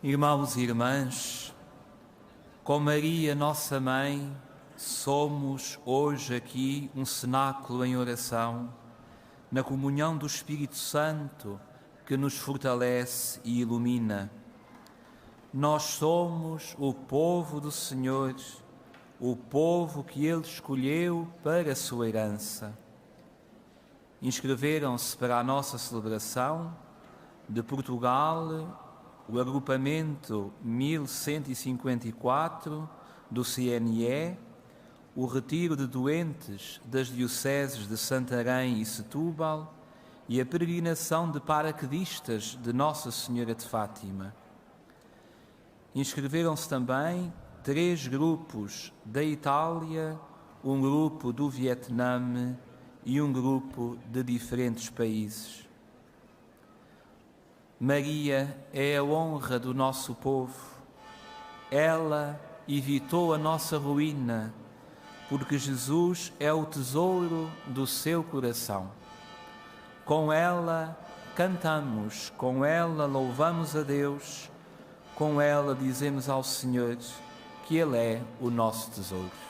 Irmãos e irmãs, com Maria, nossa Mãe, somos hoje aqui um cenáculo em oração, na comunhão do Espírito Santo que nos fortalece e ilumina. Nós somos o povo do Senhor, o povo que Ele escolheu para a sua herança. Inscreveram-se para a nossa celebração de Portugal o agrupamento 1154 do CNE, o retiro de doentes das dioceses de Santarém e Setúbal e a peregrinação de paraquedistas de Nossa Senhora de Fátima. Inscreveram-se também 3 grupos da Itália, um grupo do Vietnã e um grupo de diferentes países. Maria é a honra do nosso povo. Ela evitou a nossa ruína, porque Jesus é o tesouro do seu coração. Com ela cantamos, com ela louvamos a Deus, com ela dizemos ao Senhor que Ele é o nosso tesouro.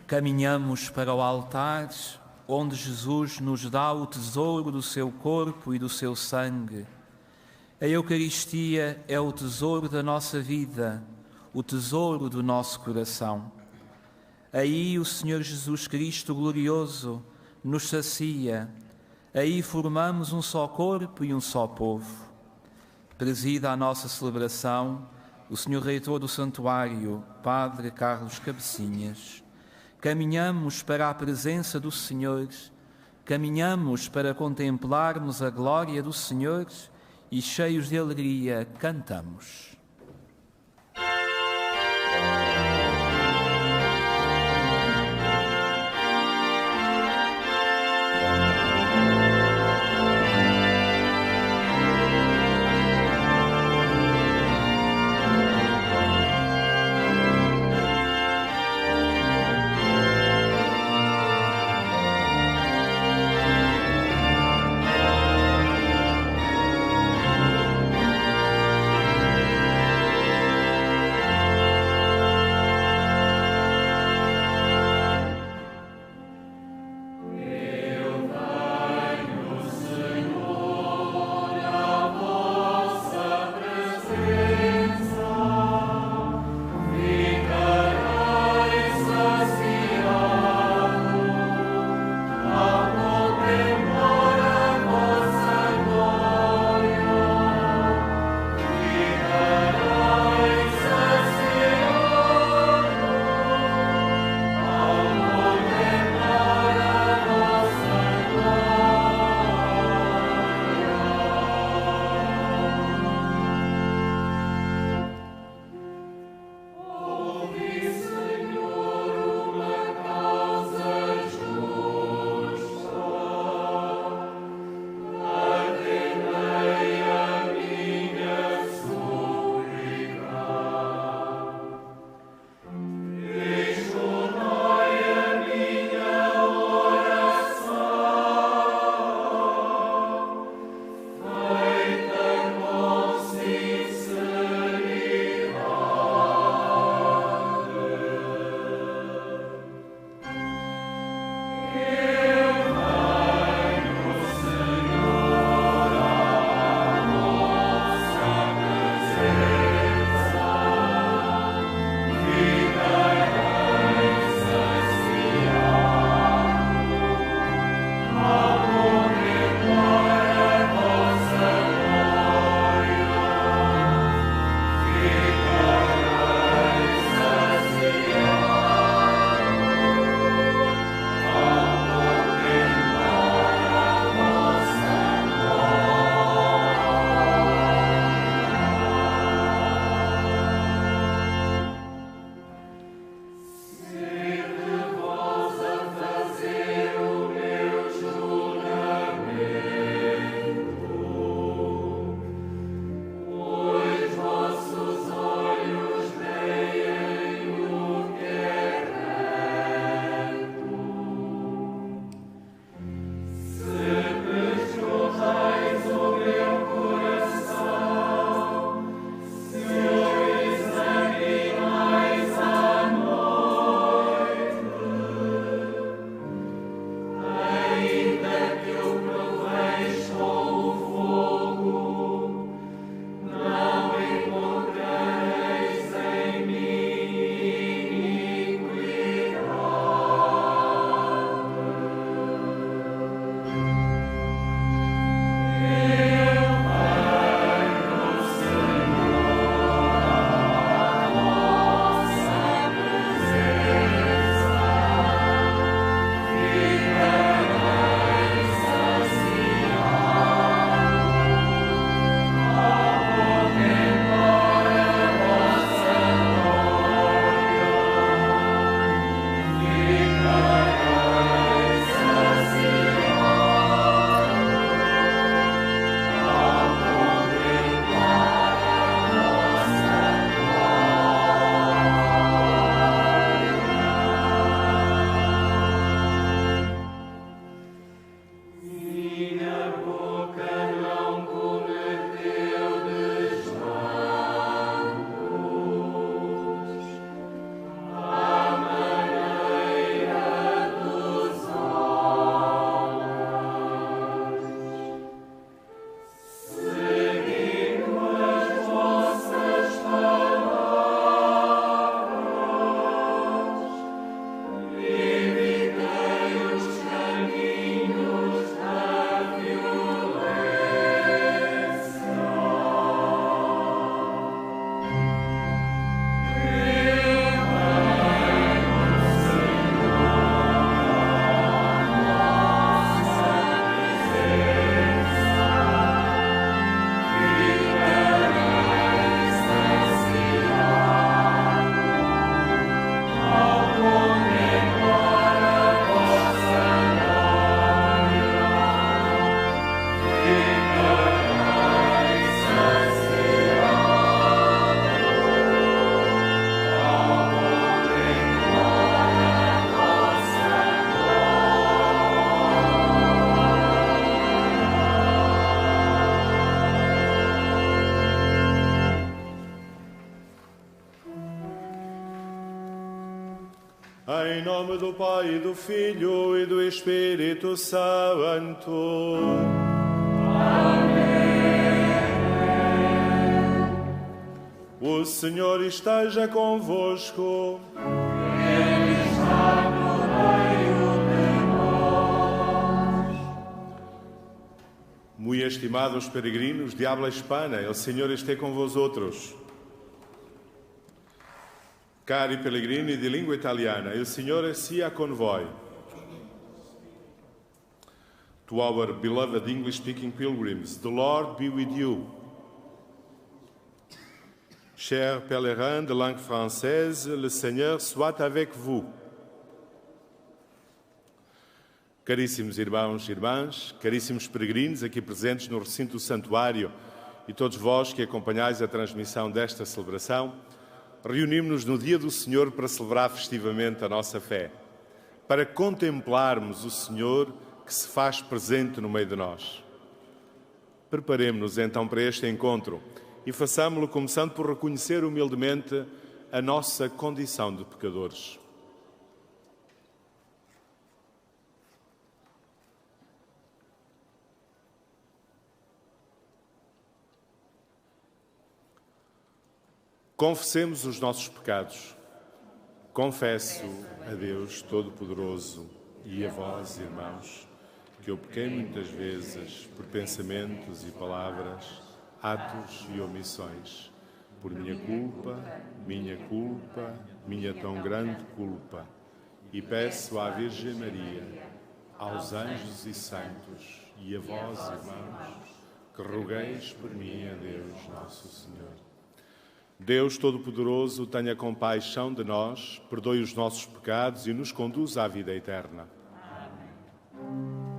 Caminhamos para o altar onde Jesus nos dá o tesouro do seu corpo e do seu sangue. A Eucaristia é o tesouro da nossa vida, o tesouro do nosso coração. Aí o Senhor Jesus Cristo glorioso nos sacia, aí formamos um só corpo e um só povo. Presida a nossa celebração o Senhor Reitor do Santuário, Padre Carlos Cabecinhas. Caminhamos para a presença do Senhor, caminhamos para contemplarmos a glória do Senhor e, cheios de alegria, cantamos. Em nome do Pai, do Filho e do Espírito Santo. O Senhor esteja convosco. Ele está no meio de nós. Muito estimados peregrinos de habla hispana, o Senhor esteja com vosotros. Cari pellegrini di lingua italiana, il Signore sia con voi. To our beloved English-speaking pilgrims, the Lord be with you. Chers pèlerins de langue française, le Seigneur soit avec vous. Caríssimos irmãos e irmãs, caríssimos peregrinos aqui presentes no recinto do santuário e todos vós que acompanhais a transmissão desta celebração, reunimos-nos no Dia do Senhor para celebrar festivamente a nossa fé, para contemplarmos o Senhor que se faz presente no meio de nós. Preparemo-nos então para este encontro e façamo-lo começando por reconhecer humildemente a nossa condição de pecadores. Confessemos os nossos pecados. Confesso a Deus Todo-Poderoso e a vós, irmãos, que eu pequei muitas vezes por pensamentos e palavras, atos e omissões, por minha culpa, minha tão grande culpa. E peço à Virgem Maria, aos anjos e santos e a vós, irmãos, que rogueis por mim a Deus Nosso Senhor. Deus Todo-Poderoso, tenha compaixão de nós, perdoe os nossos pecados e nos conduza à vida eterna. Amém.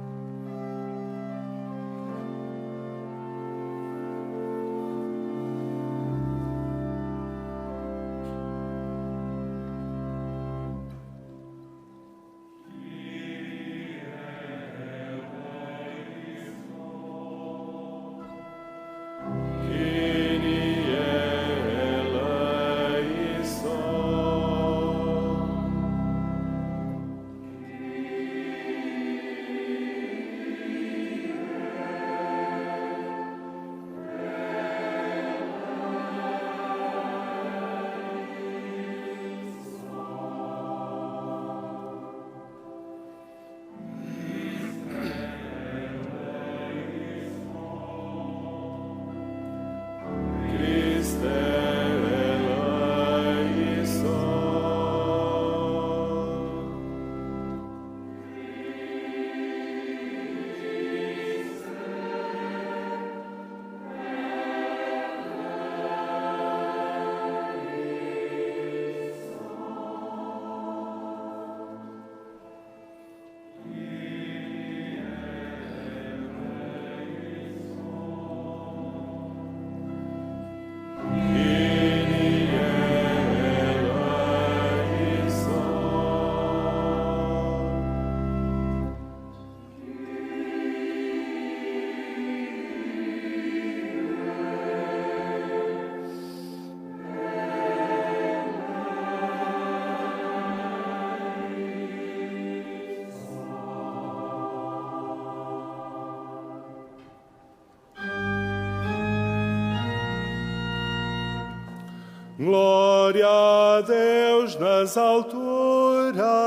Glória a Deus nas alturas.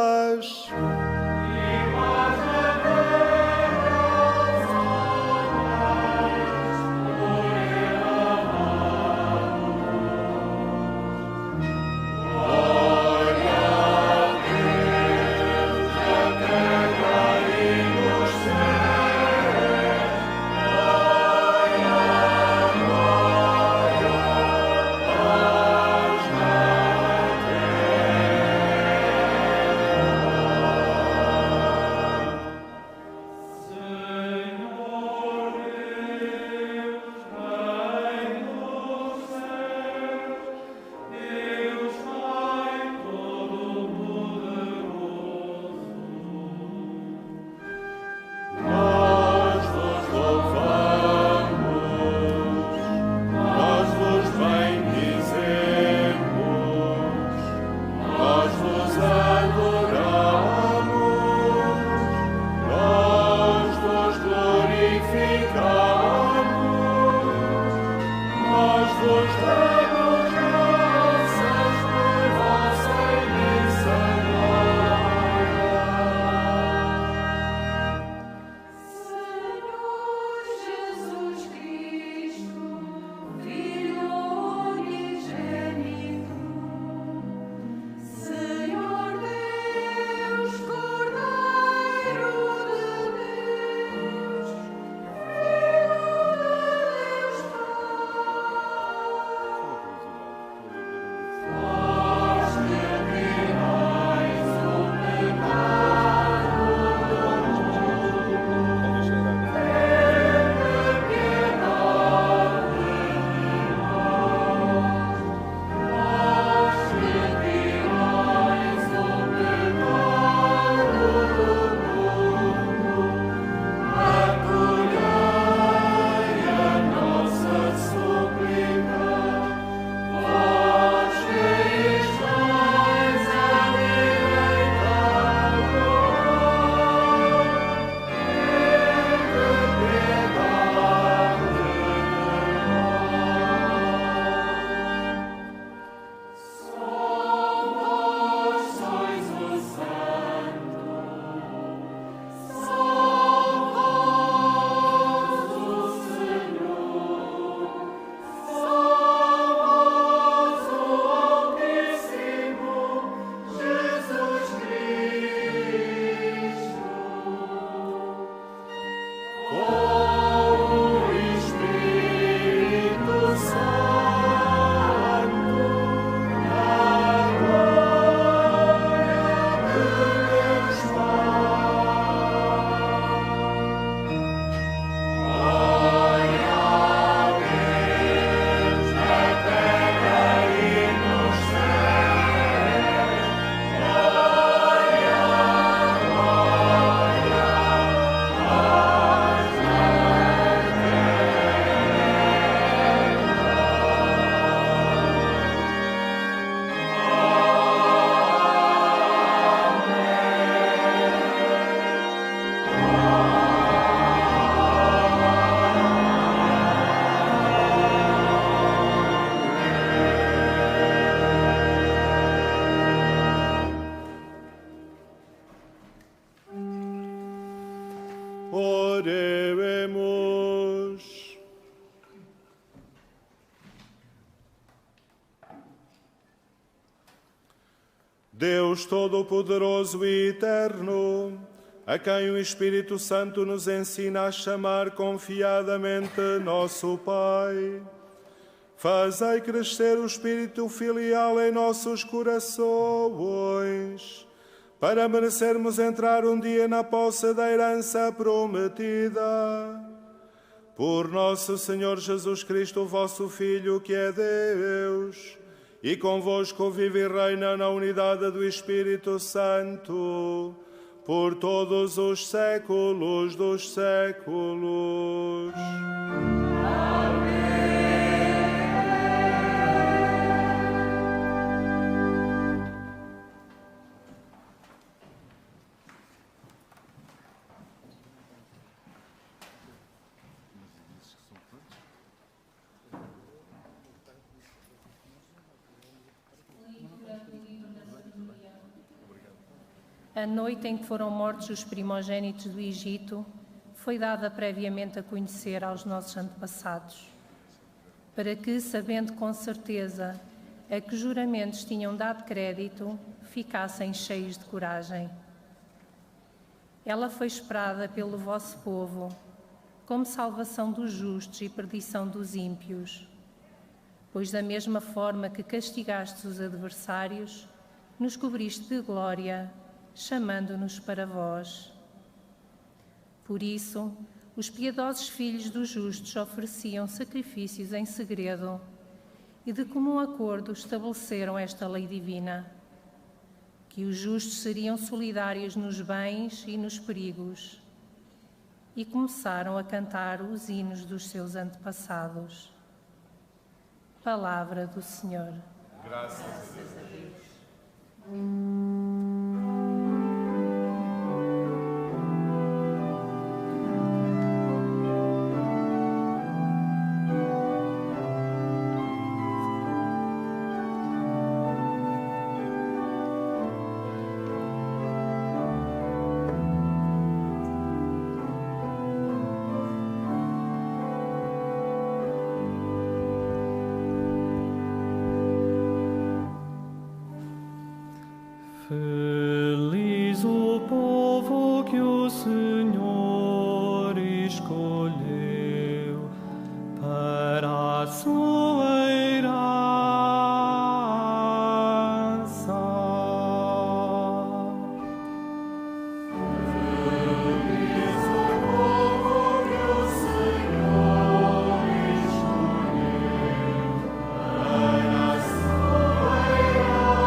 Oremos. Deus Todo-Poderoso e Eterno, a quem o Espírito Santo nos ensina a chamar confiadamente nosso Pai, fazei crescer o Espírito filial em nossos corações, para merecermos entrar um dia na posse da herança prometida. Por nosso Senhor Jesus Cristo, vosso Filho, que é Deus, e convosco vive e reina na unidade do Espírito Santo, por todos os séculos dos séculos. A noite em que foram mortos os primogênitos do Egito foi dada previamente a conhecer aos nossos antepassados, para que, sabendo com certeza a que juramentos tinham dado crédito, ficassem cheios de coragem. Ela foi esperada pelo vosso povo, como salvação dos justos e perdição dos ímpios, pois da mesma forma que castigastes os adversários, nos cobriste de glória, chamando-nos para vós. Por isso, os piedosos filhos dos justos ofereciam sacrifícios em segredo e de comum acordo estabeleceram esta lei divina, que os justos seriam solidários nos bens e nos perigos, e começaram a cantar os hinos dos seus antepassados. Palavra do Senhor. Graças a Deus. Feliz o povo que o Senhor escolheu para a sua herança. Feliz o povo que o Senhor escolheu para a sua herança.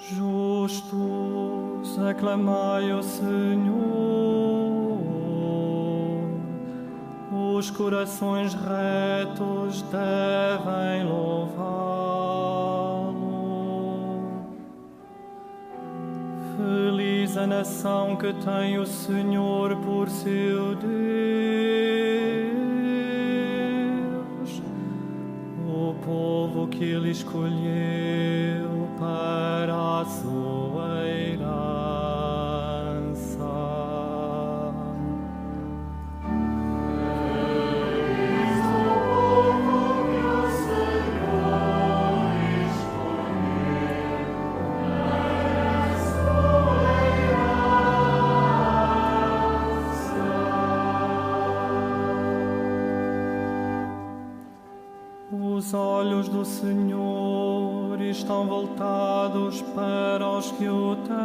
Justos, aclamai o Senhor, os corações retos devem louvá-lo. Feliz a nação que tem o Senhor por seu Deus, o povo que Ele escolheu para a sua herança. Feliz o povo que o Senhor escolheu para a sua herança. Os olhos do Senhor estão voltados para os que o temem,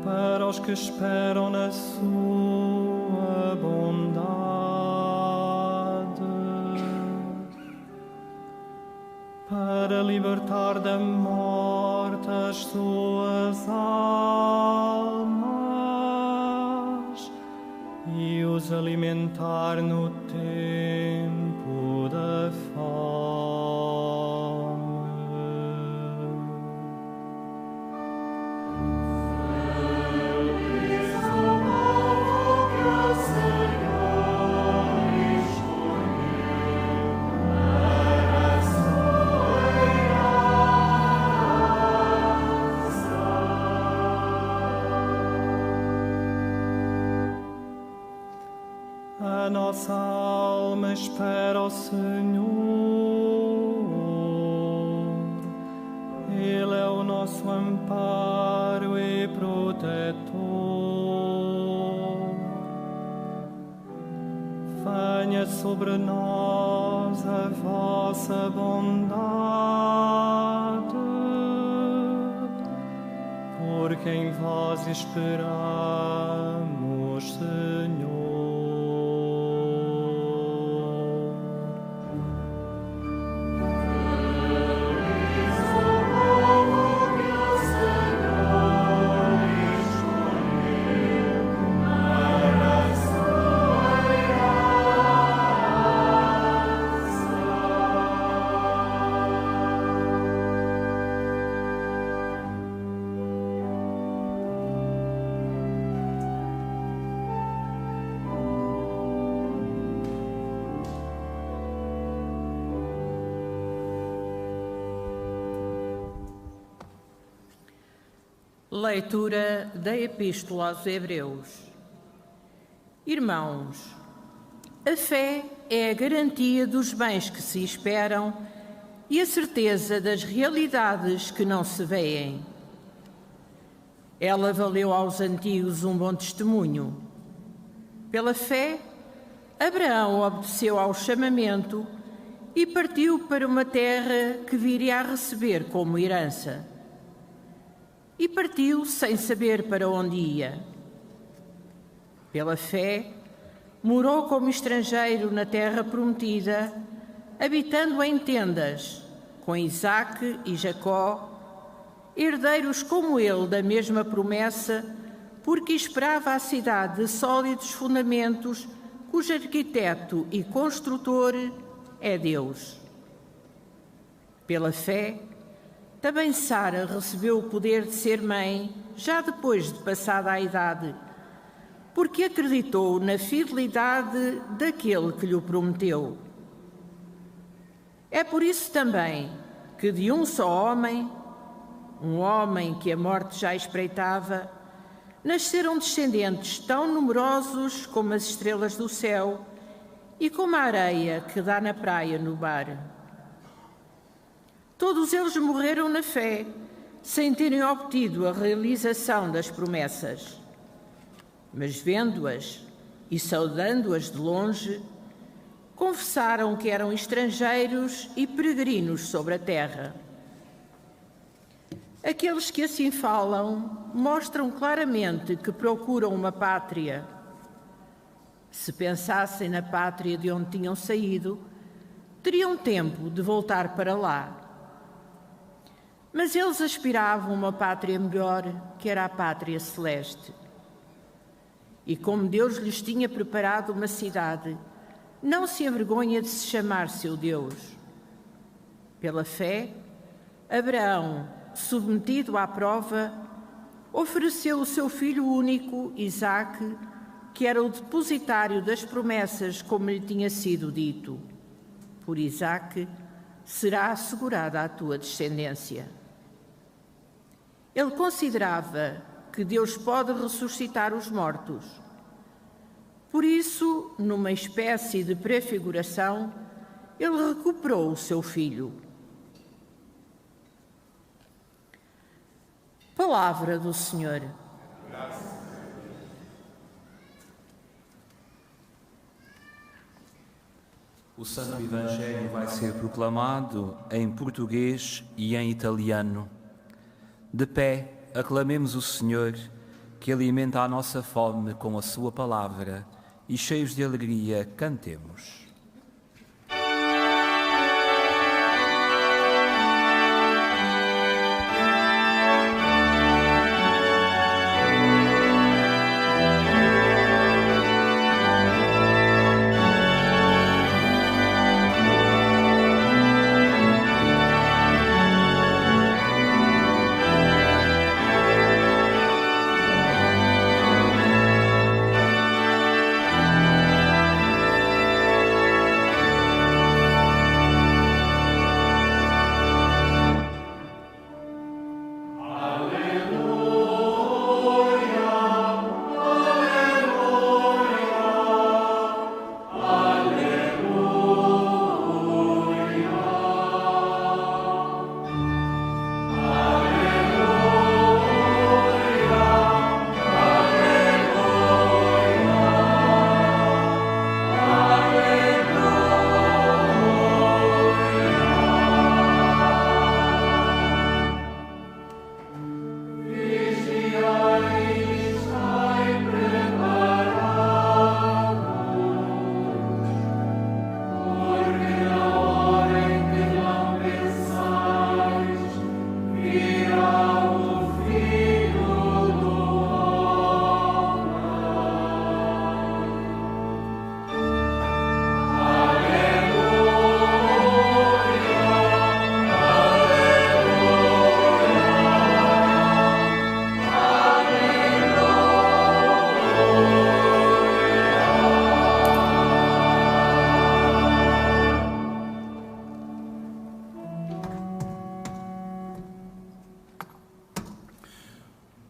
para os que esperam na sua bondade, para libertar da morte as suas almas e os alimentar no tempo da fome. Feliz o povo que o Senhor escolheu para a sua herança. A nossa alma espera o Senhor, Ele é o nosso amparo e protetor. Venha sobre nós a vossa bondade, porque em vós esperamos, Senhor. Feliz o povo que o Senhor escolheu para a sua Leitura da Epístola aos Hebreus. Irmãos, a fé é a garantia dos bens que se esperam e a certeza das realidades que não se veem. Ela valeu aos antigos um bom testemunho. Pela fé, Abraão obedeceu ao chamamento e partiu para uma terra que viria a receber como herança. E partiu sem saber para onde ia. Pela fé, morou como estrangeiro na terra prometida, habitando em tendas, com Isaque e Jacó, herdeiros como ele da mesma promessa, porque esperava a cidade de sólidos fundamentos, cujo arquiteto e construtor é Deus. Pela fé, também Sara recebeu o poder de ser mãe, já depois de passada a idade, porque acreditou na fidelidade daquele que lhe prometeu. É por isso também que de um só homem, um homem que a morte já espreitava, nasceram descendentes tão numerosos como as estrelas do céu e como a areia que dá na praia no bar. Todos eles morreram na fé, sem terem obtido a realização das promessas. Mas vendo-as e saudando-as de longe, confessaram que eram estrangeiros e peregrinos sobre a terra. Aqueles que assim falam mostram claramente que procuram uma pátria. Se pensassem na pátria de onde tinham saído, teriam tempo de voltar para lá. Mas eles aspiravam a uma pátria melhor, que era a pátria celeste. E como Deus lhes tinha preparado uma cidade, não se envergonha de se chamar seu Deus. Pela fé, Abraão, submetido à prova, ofereceu o seu filho único, Isaque, que era o depositário das promessas, como lhe tinha sido dito. Por Isaque será assegurada a tua descendência. Ele considerava que Deus pode ressuscitar os mortos. Por isso, numa espécie de prefiguração, ele recuperou o seu filho. Palavra do Senhor. O Santo Evangelho vai ser proclamado em português e em italiano. De pé, aclamemos o Senhor, que alimenta a nossa fome com a sua palavra, e cheios de alegria, cantemos.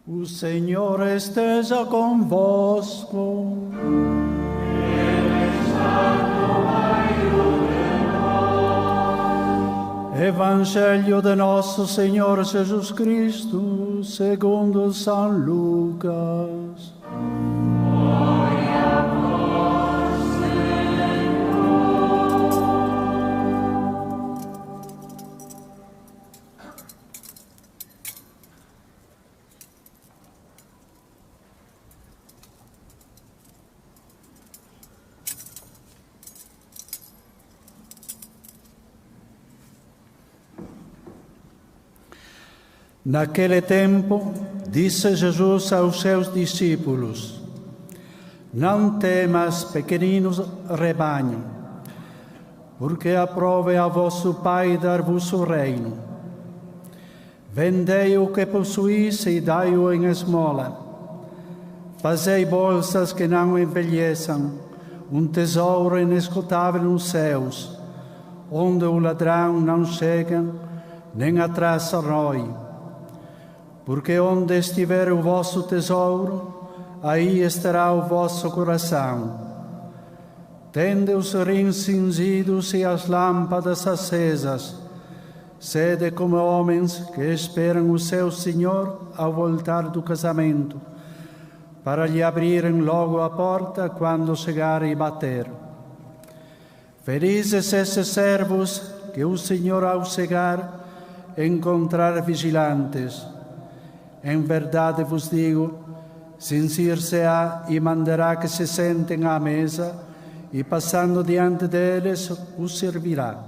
O Senhor esteja convosco. Evangelho de nosso Senhor Jesus Cristo, segundo São Lucas. Naquele tempo, disse Jesus aos seus discípulos: Não temas, pequeninos rebanho, porque aprove a vosso Pai dar-vos o reino. Vendei o que possuís e dai-o em esmola. Fazei bolsas que não envelheçam, um tesouro inesgotável nos céus, onde o ladrão não chega, nem a traça rói. Porque onde estiver o vosso tesouro, aí estará o vosso coração. tende os rins cingidos e as lâmpadas acesas. Sede como homens que esperam o seu Senhor ao voltar do casamento, para lhe abrirem logo a porta quando chegar e bater. Felizes esses servos que o Senhor, ao chegar, encontrar vigilantes. Em verdade vos digo, cingir-se-á e mandará que se sentem à mesa, e passando diante deles, os servirá.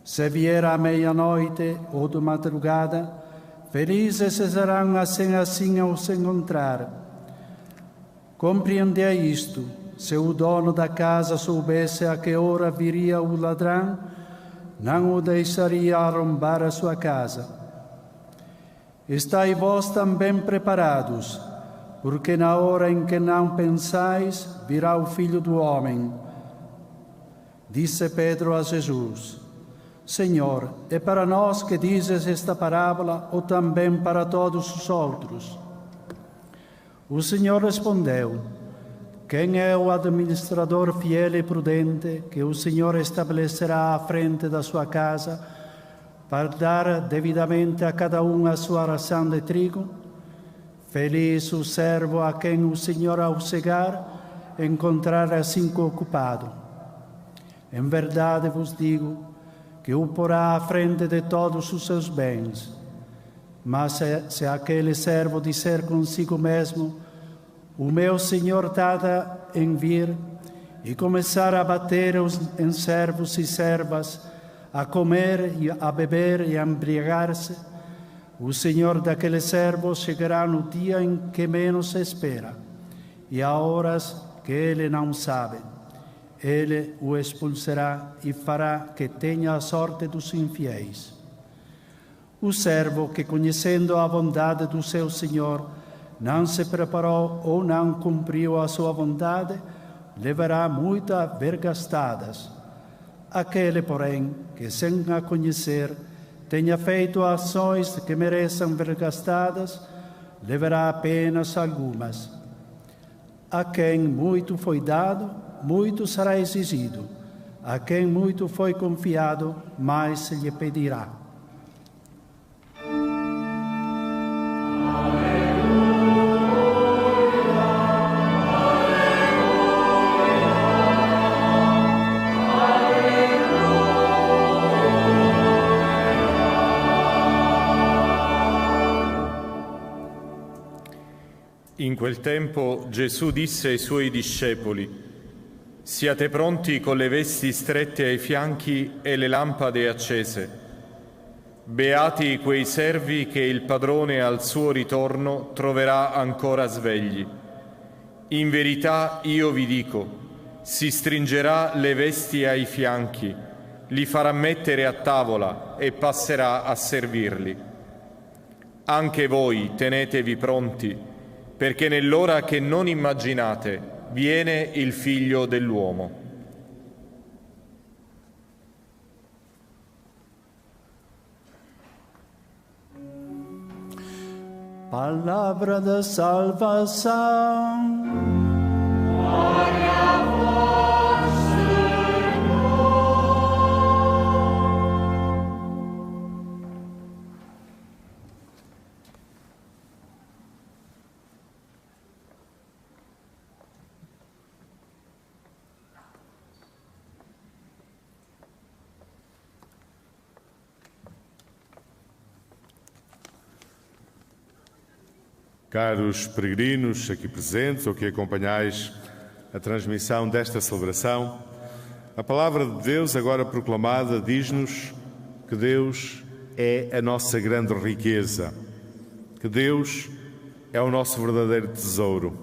Se vier à meia-noite ou de madrugada, felizes serão assim ao se encontrar. Compreendei isto: se o dono da casa soubesse a que hora viria o ladrão, não o deixaria arrombar a sua casa. Estai vós também preparados, porque na hora em que não pensais, virá o Filho do Homem. Disse Pedro a Jesus: Senhor, é para nós que dizes esta parábola ou também para todos os outros? O Senhor respondeu: quem é o administrador fiel e prudente que o Senhor estabelecerá à frente da sua casa para dar devidamente a cada um a sua ração de trigo? Feliz o servo a quem o Senhor, ao chegar, encontrar assim ocupado. Em verdade vos digo que o porá à frente de todos os seus bens. Mas se aquele servo disser consigo mesmo: o meu Senhor tarda em vir, e começar a bater em servos e servas, a comer, a beber e a embriagar-se, o Senhor daquele servo chegará no dia em que menos se espera, e a horas que ele não sabe. Ele o expulsará e fará que tenha a sorte dos infiéis. O servo que, conhecendo a bondade do seu Senhor, não se preparou ou não cumpriu a sua vontade, levará muitas vergastadas. Aquele, porém, que sem a conhecer tenha feito ações que mereçam vergastadas, levará apenas algumas. A quem muito foi dado, muito será exigido. A quem muito foi confiado, mais se lhe pedirá. In quel tempo Gesù disse ai suoi discepoli: siate pronti con le vesti strette ai fianchi e le lampade accese. Beati quei servi che il padrone al suo ritorno troverà ancora svegli. In verità io vi dico, si stringerà le vesti ai fianchi, li farà mettere a tavola e passerà a servirli. Anche voi tenetevi pronti, perché nell'ora che non immaginate viene il Figlio dell'uomo. Palavra da salvação. Glória a vós, Senhor. Caros peregrinos aqui presentes ou que acompanhais a transmissão desta celebração, a palavra de Deus agora proclamada diz-nos que Deus é a nossa grande riqueza, que Deus é o nosso verdadeiro tesouro.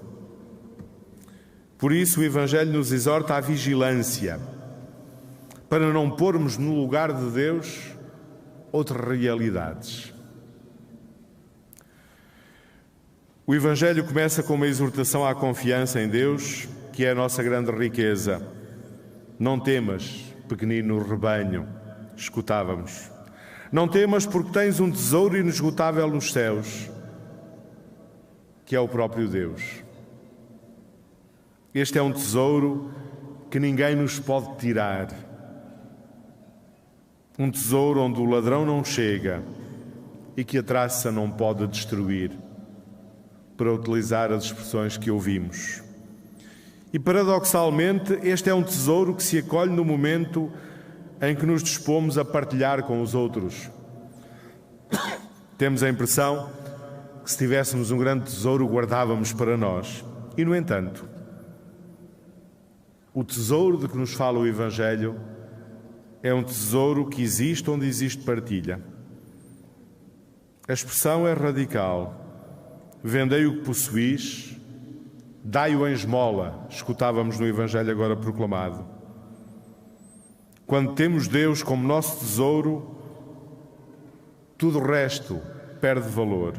Por isso o Evangelho nos exorta à vigilância, para não pormos no lugar de Deus outras realidades. O Evangelho começa com uma exortação à confiança em Deus, que é a nossa grande riqueza. Não temas, pequenino rebanho, escutávamos. Não temas porque tens um tesouro inesgotável nos céus, que é o próprio Deus. Este é um tesouro que ninguém nos pode tirar. Um tesouro onde o ladrão não chega e que a traça não pode destruir, para utilizar as expressões que ouvimos. E, paradoxalmente, este é um tesouro que se acolhe no momento em que nos dispomos a partilhar com os outros. Temos a impressão que, se tivéssemos um grande tesouro, o guardávamos para nós. E, no entanto, o tesouro de que nos fala o Evangelho é um tesouro que existe onde existe partilha. A expressão é radical. Vendei o que possuís, dai-o em esmola, escutávamos no Evangelho agora proclamado. Quando temos Deus como nosso tesouro, tudo o resto perde valor.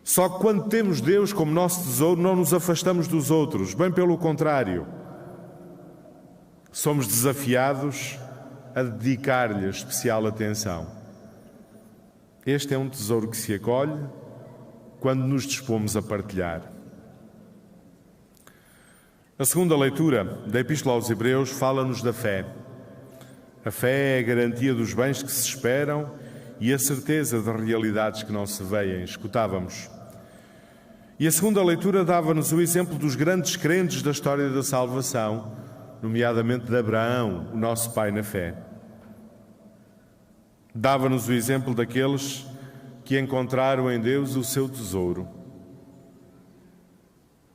Só que quando temos Deus como nosso tesouro, não nos afastamos dos outros, bem pelo contrário. Somos desafiados a dedicar-lhe especial atenção. Este é um tesouro que se acolhe quando nos dispomos a partilhar. A segunda leitura da Epístola aos Hebreus fala-nos da fé. A fé é a garantia dos bens que se esperam e a certeza de realidades que não se veem, escutávamos. E a segunda leitura dava-nos o exemplo dos grandes crentes da história da salvação, nomeadamente de Abraão, o nosso pai na fé. Dava-nos o exemplo daqueles que encontraram em Deus o seu tesouro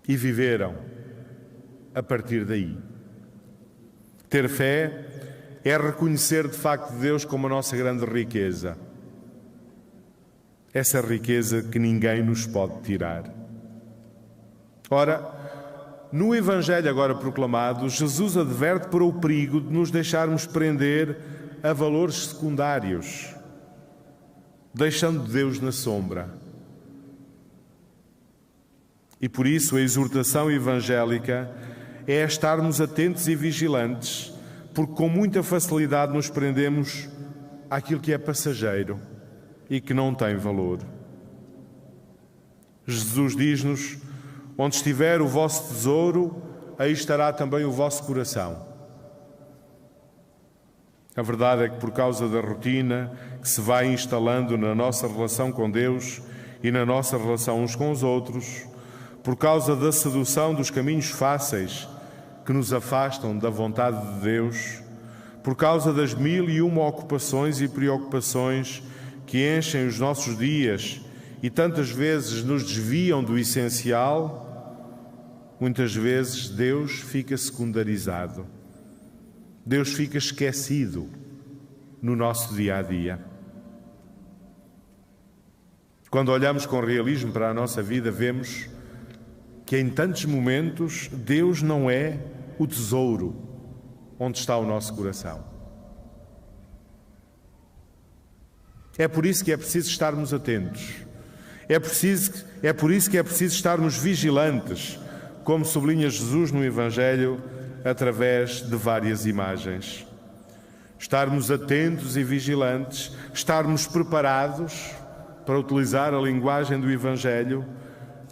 e viveram a partir daí. Ter fé é reconhecer de facto Deus como a nossa grande riqueza. Essa riqueza que ninguém nos pode tirar. Ora, no Evangelho agora proclamado, Jesus adverte para o perigo de nos deixarmos prender a valores secundários, deixando Deus na sombra. E por isso a exortação evangélica é estarmos atentos e vigilantes, porque com muita facilidade nos prendemos àquilo que é passageiro e que não tem valor. Jesus diz-nos: onde estiver o vosso tesouro, aí estará também o vosso coração. A verdade é que, por causa da rotina que se vai instalando na nossa relação com Deus e na nossa relação uns com os outros, por causa da sedução dos caminhos fáceis que nos afastam da vontade de Deus, por causa das 1001 ocupações e preocupações que enchem os nossos dias e tantas vezes nos desviam do essencial, muitas vezes Deus fica secundarizado. Deus fica esquecido no nosso dia-a-dia. Quando olhamos com realismo para a nossa vida, vemos que em tantos momentos Deus não é o tesouro onde está o nosso coração. É por isso que é preciso estarmos atentos. É por isso que é preciso estarmos vigilantes, como sublinha Jesus no Evangelho, através de várias imagens. Estarmos atentos e vigilantes, estarmos preparados para utilizar a linguagem do Evangelho,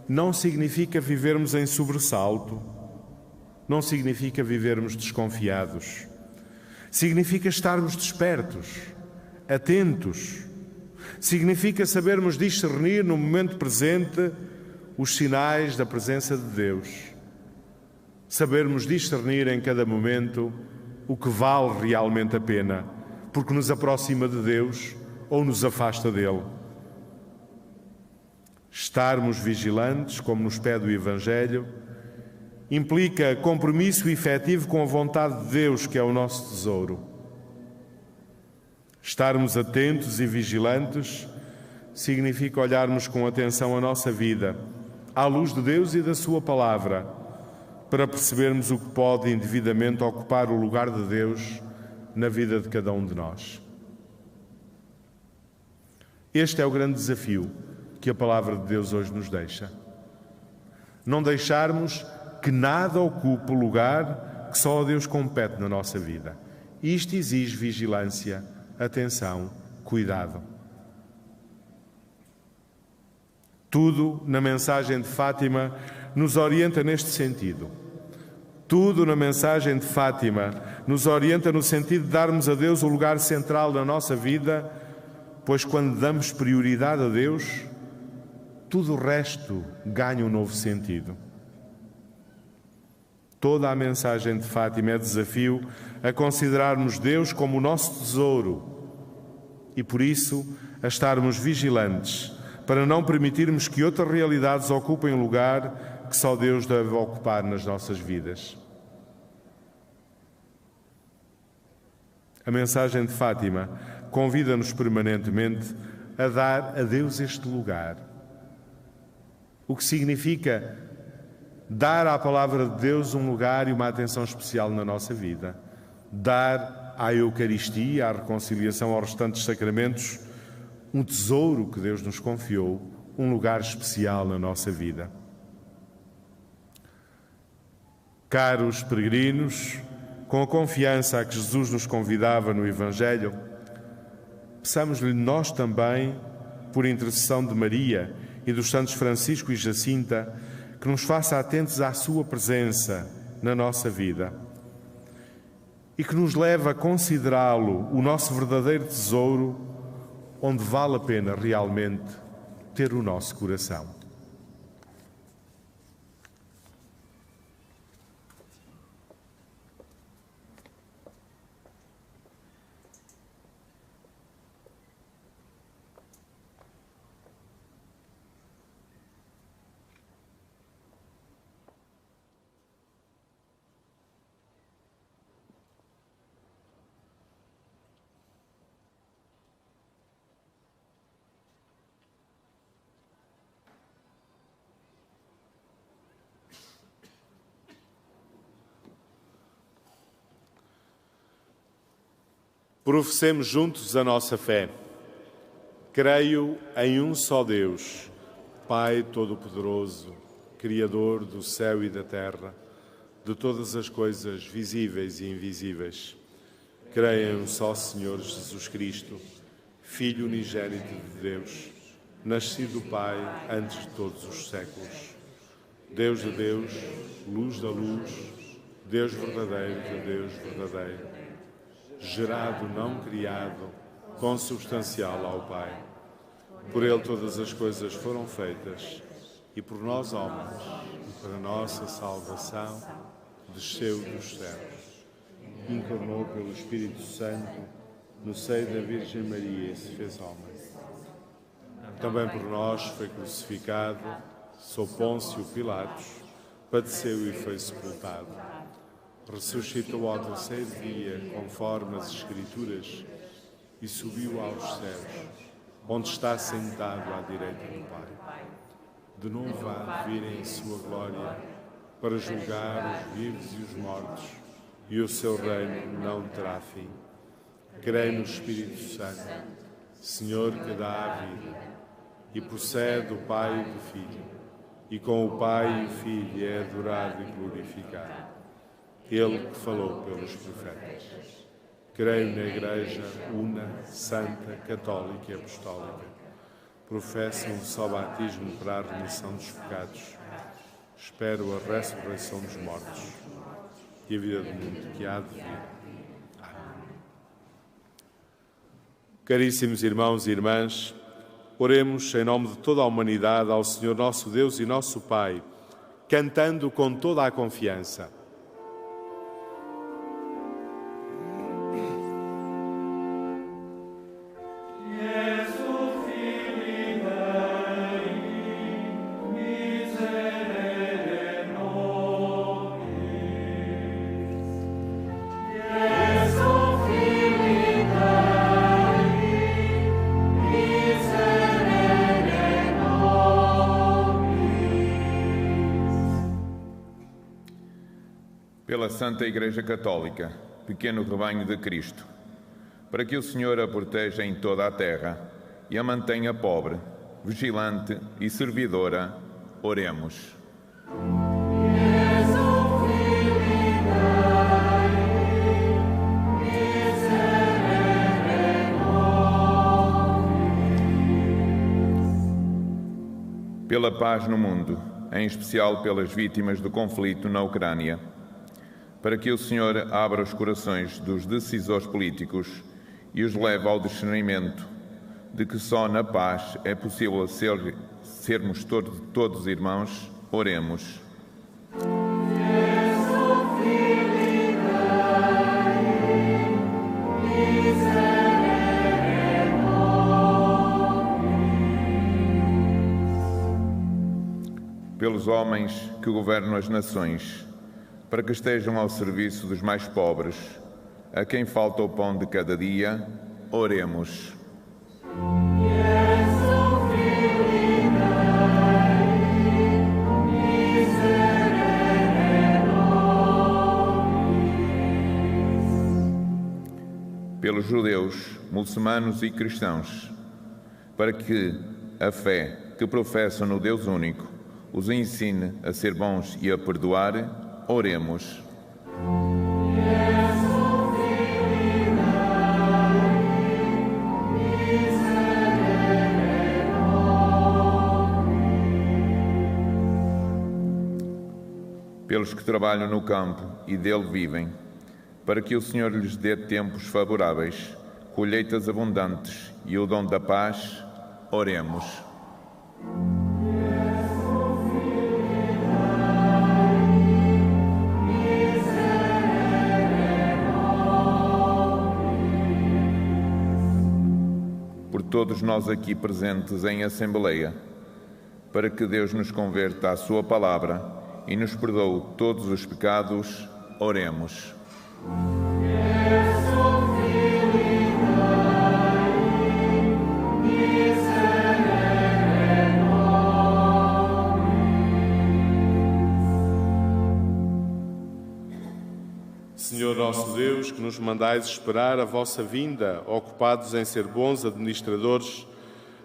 não significa vivermos em sobressalto, não significa vivermos desconfiados. Significa estarmos despertos, atentos. Significa sabermos discernir no momento presente os sinais da presença de Deus. Sabermos discernir em cada momento o que vale realmente a pena, porque nos aproxima de Deus ou nos afasta dele. Estarmos vigilantes, como nos pede o Evangelho, implica compromisso efetivo com a vontade de Deus, que é o nosso tesouro. Estarmos atentos e vigilantes significa olharmos com atenção a nossa vida, à luz de Deus e da sua palavra, para percebermos o que pode indevidamente ocupar o lugar de Deus na vida de cada um de nós. Este é o grande desafio que a palavra de Deus hoje nos deixa. Não deixarmos que nada ocupe o lugar que só a Deus compete na nossa vida. Isto exige vigilância, atenção, cuidado. Tudo na mensagem de Fátima nos orienta neste sentido. Tudo na mensagem de Fátima nos orienta no sentido de darmos a Deus o lugar central na nossa vida, pois quando damos prioridade a Deus, tudo o resto ganha um novo sentido. Toda a mensagem de Fátima é desafio a considerarmos Deus como o nosso tesouro e, por isso, a estarmos vigilantes para não permitirmos que outras realidades ocupem o lugar que só Deus deve ocupar nas nossas vidas. A mensagem de Fátima convida-nos permanentemente a dar a Deus este lugar, o que significa dar à palavra de Deus um lugar e uma atenção especial na nossa vida, dar à Eucaristia, à reconciliação aos restantes sacramentos, um tesouro que Deus nos confiou, um lugar especial na nossa vida. Caros peregrinos, com a confiança a que Jesus nos convidava no Evangelho, peçamos-lhe nós também, por intercessão de Maria e dos santos Francisco e Jacinta, que nos faça atentos à sua presença na nossa vida e que nos leve a considerá-lo o nosso verdadeiro tesouro, onde vale a pena realmente ter o nosso coração. Professemos juntos a nossa fé. Creio em um só Deus, Pai Todo-Poderoso, Criador do céu e da terra, de todas as coisas visíveis e invisíveis. Creio em um só Senhor Jesus Cristo, Filho unigênito de Deus, nascido do Pai antes de todos os séculos. Deus de Deus, luz da luz, Deus verdadeiro de Deus verdadeiro. Gerado, não criado, consubstancial ao Pai. Por Ele todas as coisas foram feitas, e por nós homens, e para nossa salvação, desceu dos céus. Encarnou pelo Espírito Santo, no seio da Virgem Maria, e se fez homem. Também por nós foi crucificado, sob Pôncio Pilatos, padeceu e foi sepultado. Ressuscitou ao terceiro dia, conforme as Escrituras, e subiu aos céus, onde está sentado à direita do Pai. De novo há de vir em sua glória, para julgar os vivos e os mortos, e o seu reino não terá fim. Creio no Espírito Santo, Senhor que dá a vida, e procede do Pai e do Filho, e com o Pai e o Filho é adorado e glorificado. Ele que falou pelos profetas. Creio na Igreja una, santa, católica e apostólica. Professo um só batismo para a remissão dos pecados. Espero a ressurreição dos mortos e a vida do mundo que há de vir. Amém. Caríssimos irmãos e irmãs, oremos em nome de toda a humanidade ao Senhor nosso Deus e nosso Pai, cantando com toda a confiança. Pela Santa Igreja Católica, pequeno rebanho de Cristo, para que o Senhor a proteja em toda a terra e a mantenha pobre, vigilante e servidora, oremos. Pela paz no mundo, em especial pelas vítimas do conflito na Ucrânia, para que o Senhor abra os corações dos decisores políticos e os leve ao discernimento de que só na paz é possível sermos todos irmãos. Oremos. Pelos homens que governam as nações, para que estejam ao serviço dos mais pobres, a quem falta o pão de cada dia, oremos. Pelos judeus, muçulmanos e cristãos, para que a fé que professam no Deus único os ensine a ser bons e a perdoar, oremos. Pelos que trabalham no campo e dele vivem, para que o Senhor lhes dê tempos favoráveis, colheitas abundantes e o dom da paz, oremos. Por todos nós aqui presentes em Assembleia, para que Deus nos converta à sua palavra e nos perdoe todos os pecados, oremos. Senhor nosso Deus, que nos mandais esperar a vossa vinda, ocupados em ser bons administradores,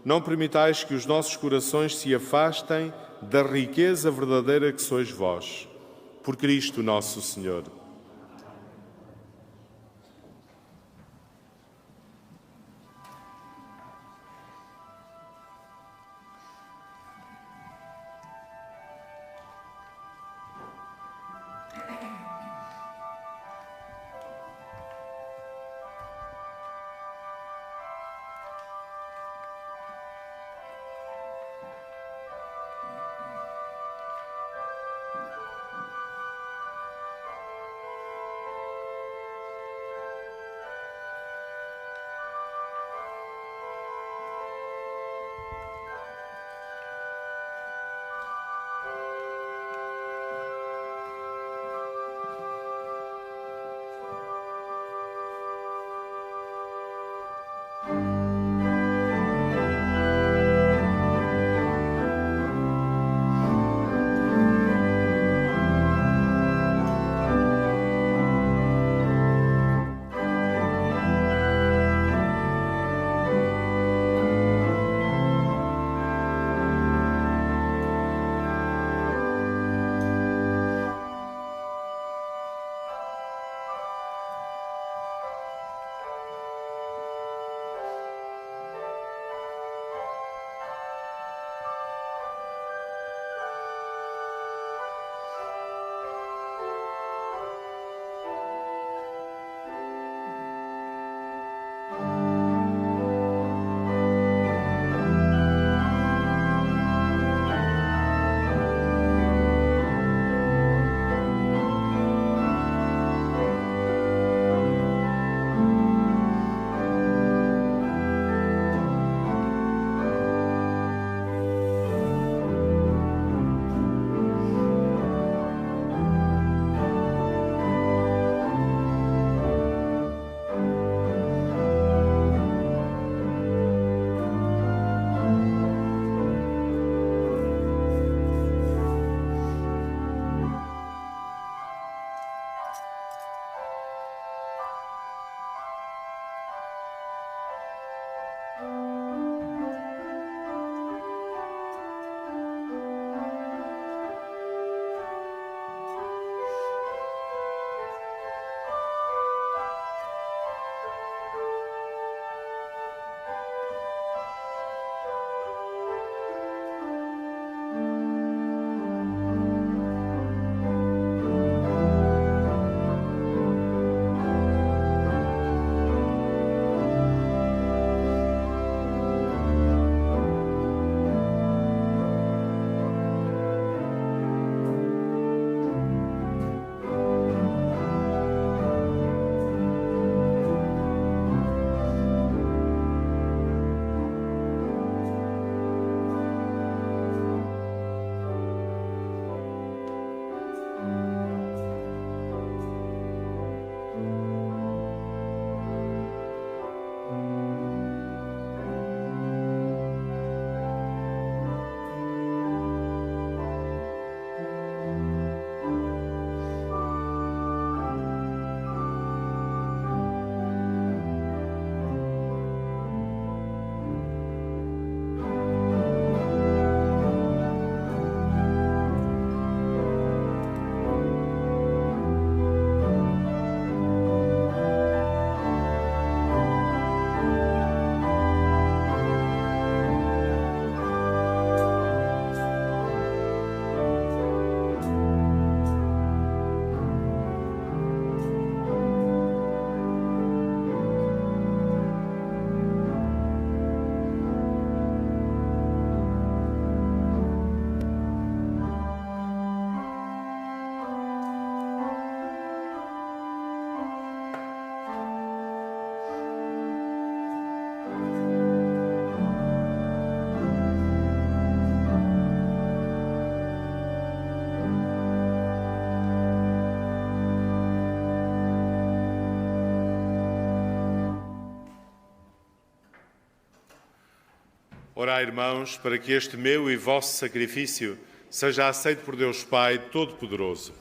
não permitais que os nossos corações se afastem da riqueza verdadeira que sois vós. Por Cristo nosso Senhor. Orai, irmãos, para que este meu e vosso sacrifício seja aceito por Deus Pai Todo-Poderoso.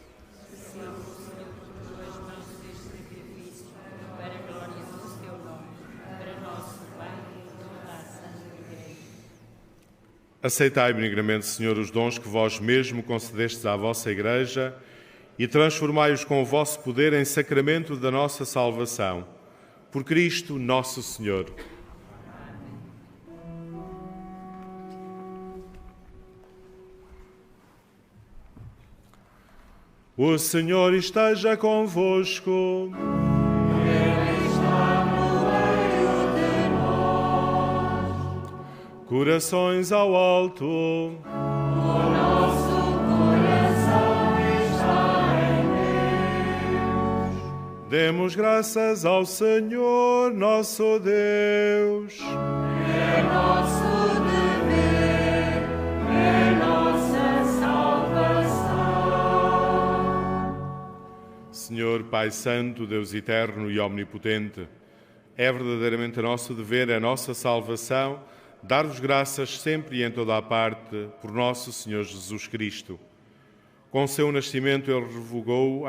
Aceitai benignamente, Senhor, os dons que vós mesmo concedestes à vossa Igreja e transformai-os com o vosso poder em sacramento da nossa salvação. Por Cristo nosso Senhor. O Senhor esteja convosco. Ele está no meio de nós. Corações ao alto. O nosso coração está em Deus. Demos graças ao Senhor, nosso Deus. É nosso dever, é nossa salvação. Senhor, Pai Santo, Deus eterno e omnipotente, é verdadeiramente nosso dever, é nossa salvação, dar-vos graças sempre e em toda a parte por nosso Senhor Jesus Cristo. Com seu nascimento ele renovou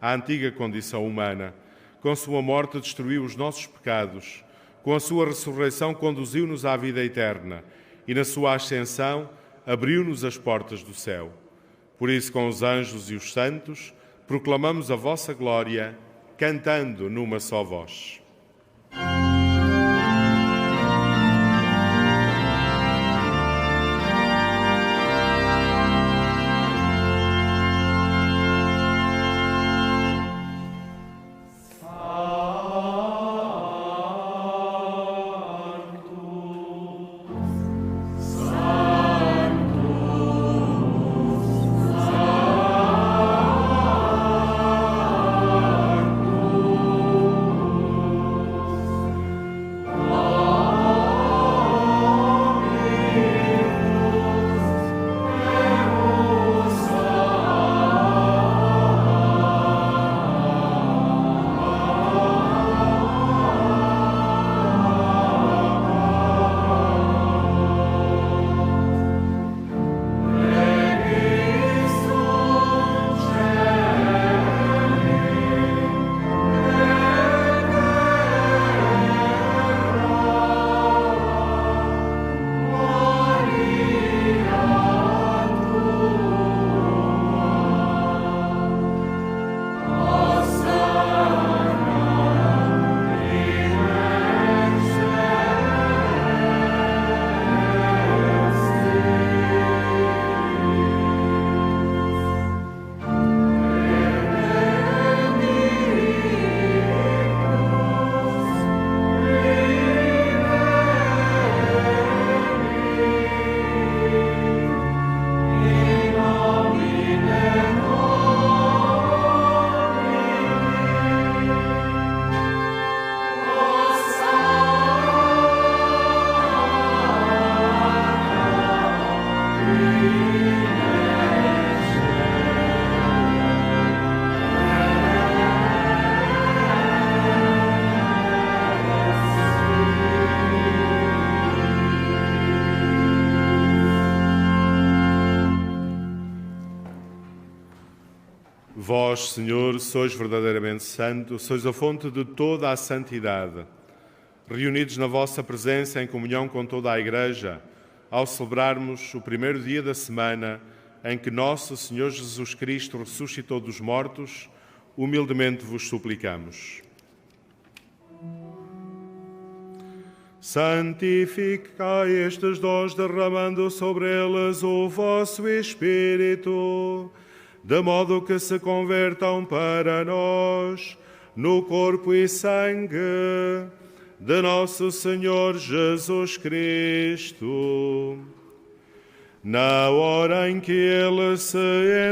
a antiga condição humana. Com sua morte destruiu os nossos pecados. Com a sua ressurreição conduziu-nos à vida eterna e na sua ascensão abriu-nos as portas do céu. Por isso, com os anjos e os santos, proclamamos a vossa glória, cantando numa só voz. Vós, Senhor, sois verdadeiramente santo, sois a fonte de toda a santidade. Reunidos na vossa presença em comunhão com toda a Igreja, ao celebrarmos o primeiro dia da semana em que nosso Senhor Jesus Cristo ressuscitou dos mortos, humildemente vos suplicamos. Santificai estes dons, derramando sobre eles o vosso Espírito, de modo que se convertam para nós no corpo e sangue de nosso Senhor Jesus Cristo. Na hora em que ele se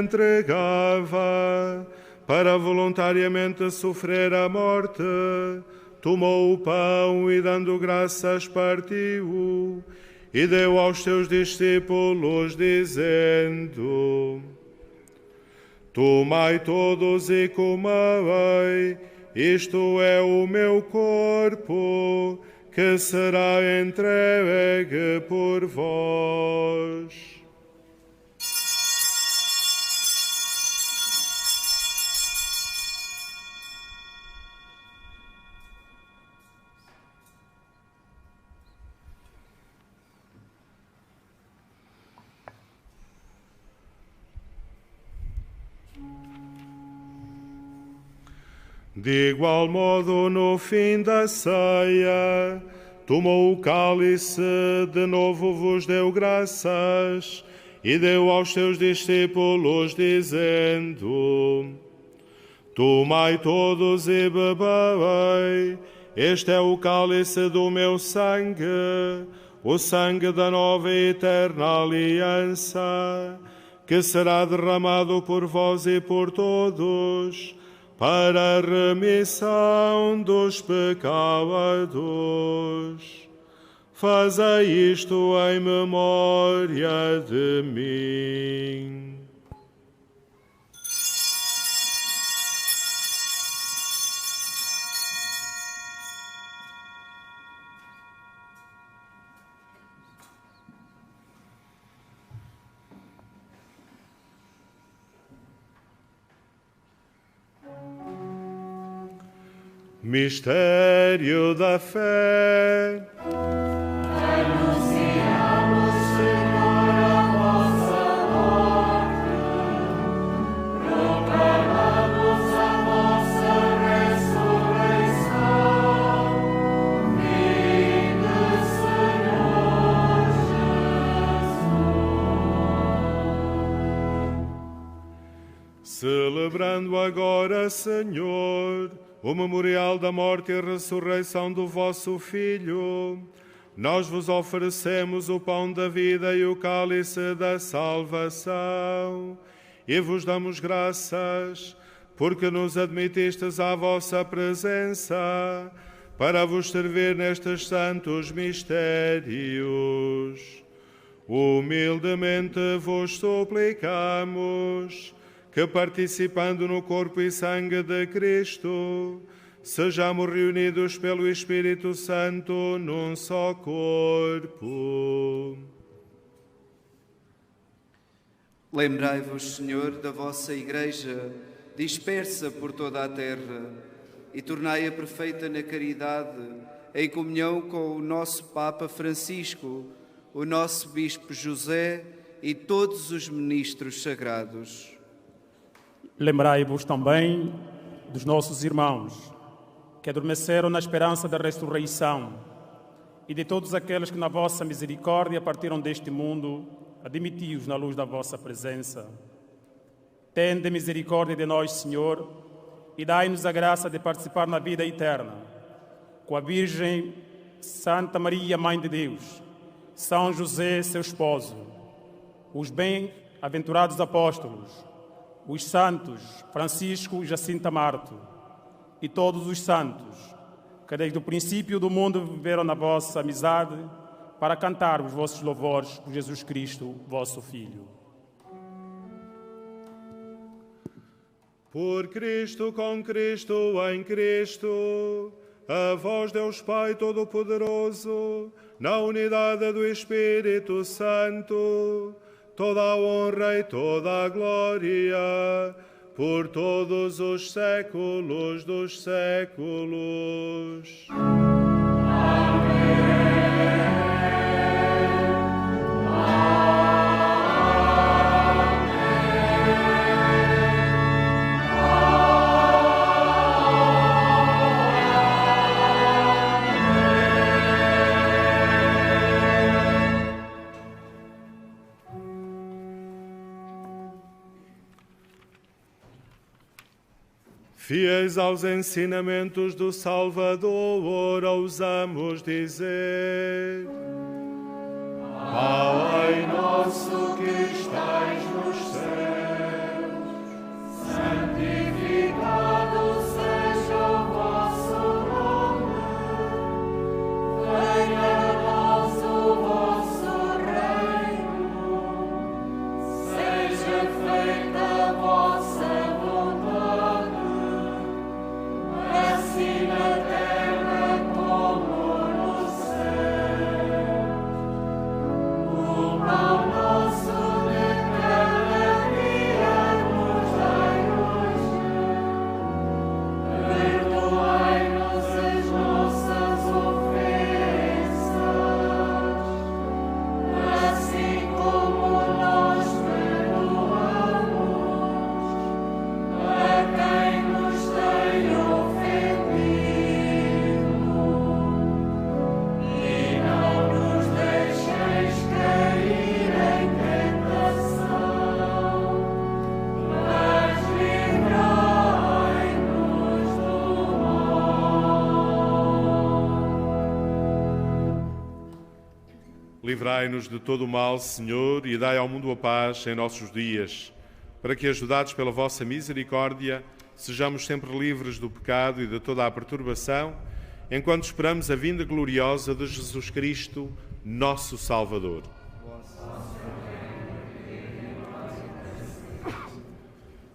entregava para voluntariamente sofrer a morte, tomou o pão e, dando graças, partiu e deu aos seus discípulos, dizendo: Tomai todos e comei, isto é o meu corpo, que será entregue por vós. De igual modo, no fim da ceia, tomou o cálice, de novo vos deu graças e deu aos seus discípulos, dizendo: Tomai todos e bebei, este é o cálice do meu sangue, o sangue da nova e eterna aliança, que será derramado por vós e por todos, para a remissão dos pecados. Fazei isto em memória de mim. Mistério da fé. Anunciamos, Senhor, a vossa morte, proclamamos a vossa ressurreição. Vinde, Senhor Jesus. Celebrando agora, Senhor, o memorial da morte e ressurreição do vosso Filho, nós vos oferecemos o pão da vida e o cálice da salvação, e vos damos graças, porque nos admitistes à vossa presença, para vos servir nestes santos mistérios. Humildemente vos suplicamos que, participando no corpo e sangue de Cristo, sejamos reunidos pelo Espírito Santo num só corpo. Lembrai-vos, Senhor, da vossa Igreja, dispersa por toda a terra, e tornai-a perfeita na caridade, em comunhão com o nosso Papa Francisco, o nosso Bispo José e todos os ministros sagrados. Lembrai-vos também dos nossos irmãos que adormeceram na esperança da ressurreição e de todos aqueles que na vossa misericórdia partiram deste mundo, admiti-os na luz da vossa presença. Tende misericórdia de nós, Senhor, e dai-nos a graça de participar na vida eterna com a Virgem Santa Maria, Mãe de Deus, São José, seu esposo, os bem-aventurados apóstolos, os santos Francisco e Jacinta Marto e todos os santos que desde o princípio do mundo viveram na vossa amizade para cantar os vossos louvores por Jesus Cristo, vosso Filho. Por Cristo, com Cristo, em Cristo, a vós, Deus Pai Todo-Poderoso, na unidade do Espírito Santo, toda a honra e toda a glória, por todos os séculos dos séculos. Fiéis aos ensinamentos do Salvador, ousamos dizer: Pai nosso que estais nos céus, santificado seja o vosso nome. Venha a nós o vosso reino. Seja feita a vossa vontade, assim na terra como no Livrai-nos de todo o mal, Senhor, e dai ao mundo a paz em nossos dias, para que, ajudados pela vossa misericórdia, sejamos sempre livres do pecado e de toda a perturbação, enquanto esperamos a vinda gloriosa de Jesus Cristo, nosso Salvador.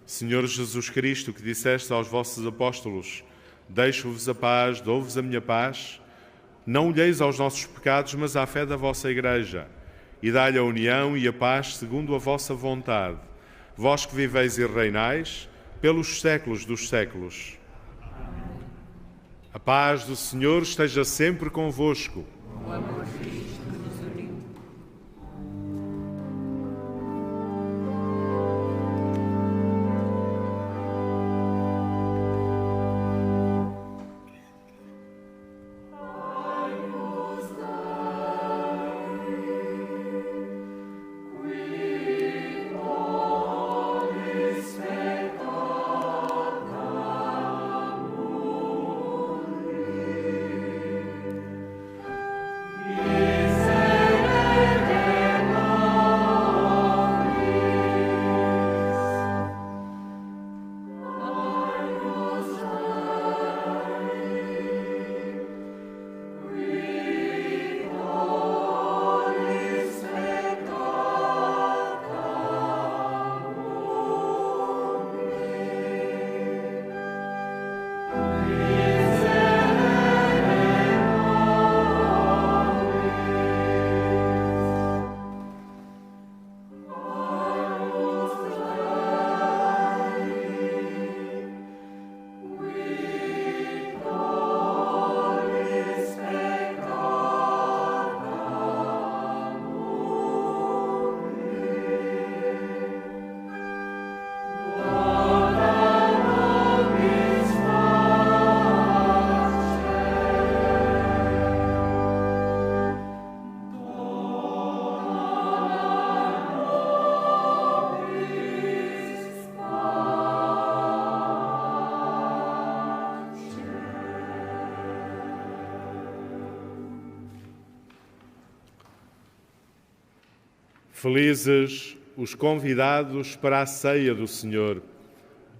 Senhor Jesus Cristo, que disseste aos vossos apóstolos: deixo-vos a paz, dou-vos a minha paz, não olheis aos nossos pecados, mas à fé da vossa Igreja, e dai-lhe a união e a paz segundo a vossa vontade, vós que viveis e reinais pelos séculos dos séculos. A paz do Senhor esteja sempre convosco. O amor de Cristo que nos uniu. Felizes os convidados para a ceia do Senhor.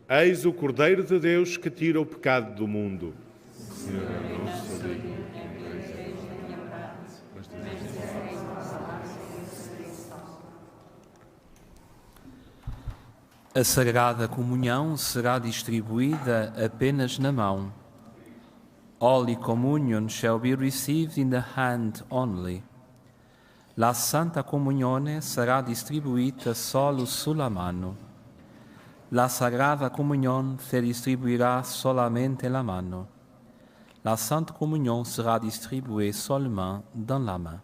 Eis o Cordeiro de Deus que tira o pecado do mundo. Senhor, eu não sou digno que entreis da minha parte, mas dizeis a palavra sem ressalva. A Sagrada Comunhão será distribuída apenas na mão. Holy Communion shall be received in the hand only. La Santa Comunione sarà distribuita solo sulla mano. La Sagrada Comunión se distribuirá solamente la mano. La Sainte Communion sera distribuée seulement dans la main.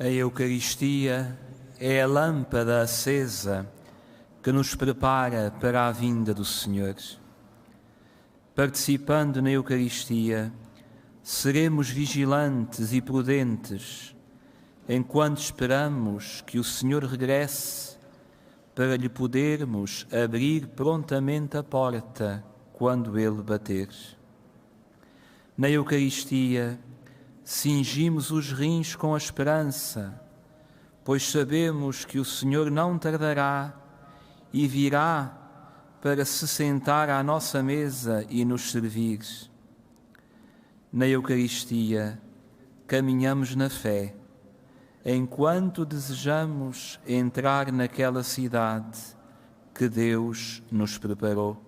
A Eucaristia é a lâmpada acesa que nos prepara para a vinda do Senhor. Participando na Eucaristia, seremos vigilantes e prudentes enquanto esperamos que o Senhor regresse para lhe podermos abrir prontamente a porta quando Ele bater. Na Eucaristia, cingimos os rins com a esperança, pois sabemos que o Senhor não tardará e virá para se sentar à nossa mesa e nos servir. Na Eucaristia, caminhamos na fé, enquanto desejamos entrar naquela cidade que Deus nos preparou.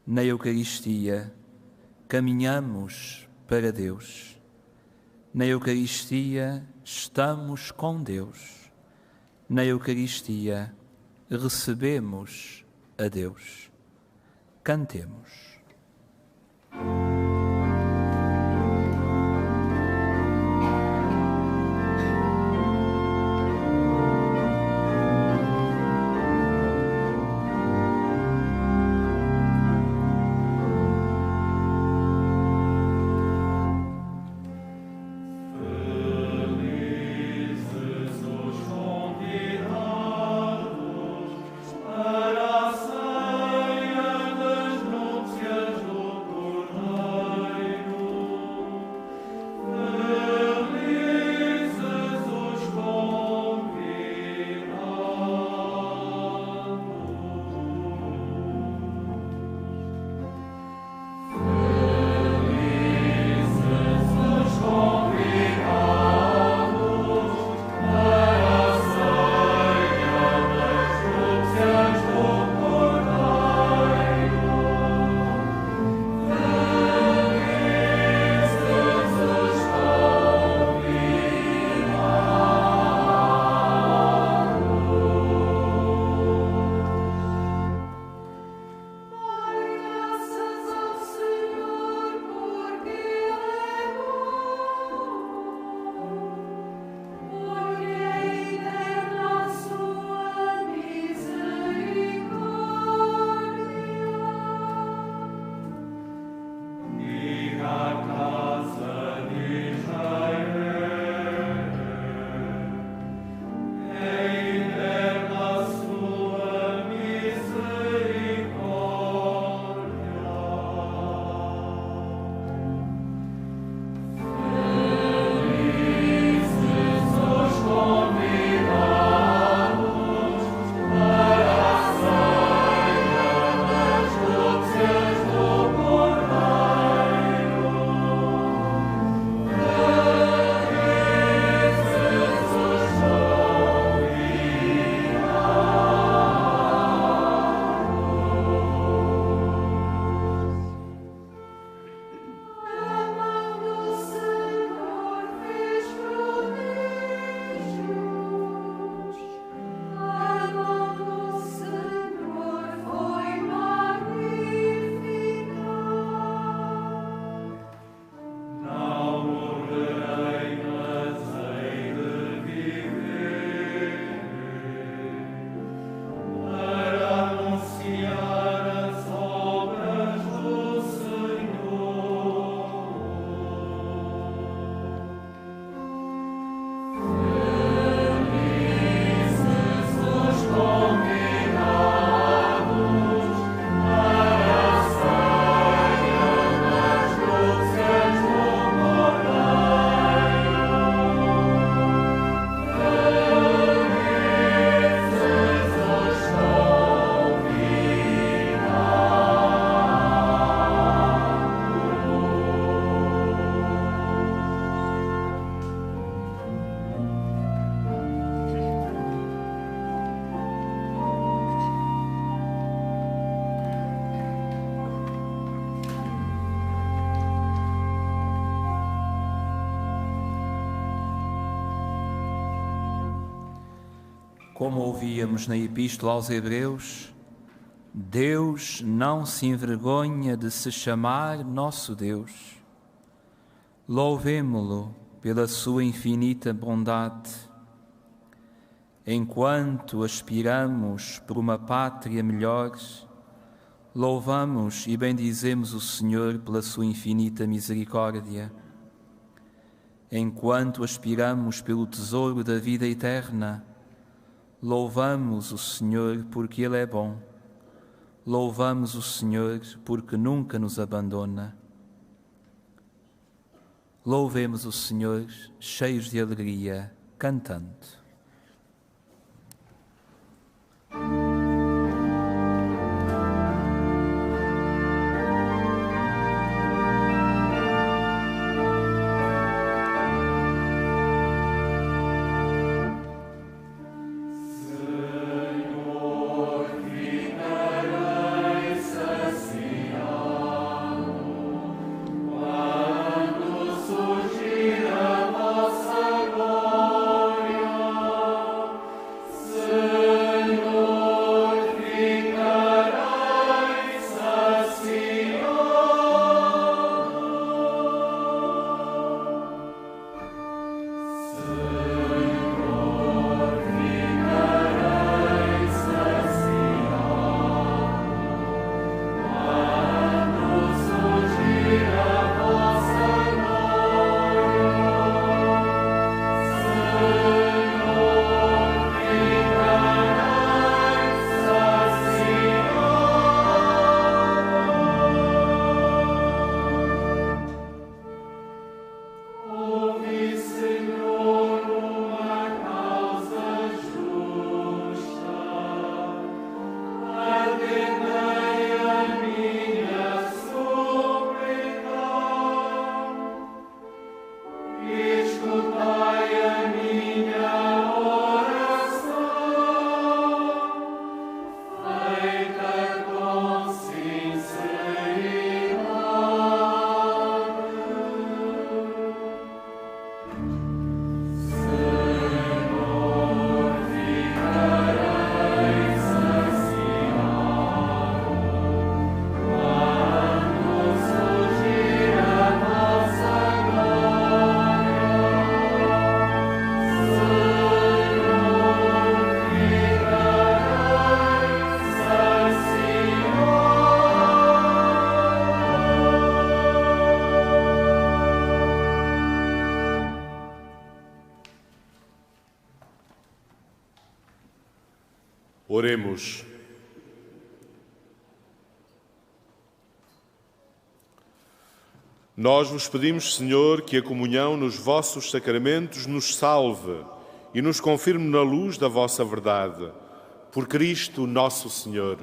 Na Eucaristia, caminhamos para Deus. Na Eucaristia, estamos com Deus. Na Eucaristia, recebemos a Deus. Cantemos. Como ouvíamos na Epístola aos Hebreus, Deus não se envergonha de se chamar nosso Deus. Louvemo-lo pela sua infinita bondade, enquanto aspiramos por uma pátria melhor, louvamos e bendizemos o Senhor pela sua infinita misericórdia. Enquanto aspiramos pelo tesouro da vida eterna, louvamos o Senhor porque Ele é bom. Louvamos o Senhor porque nunca nos abandona. Louvemos o Senhor, cheios de alegria, cantando. Oremos. Nós vos pedimos, Senhor, que a comunhão nos vossos sacramentos nos salve e nos confirme na luz da vossa verdade. Por Cristo nosso Senhor.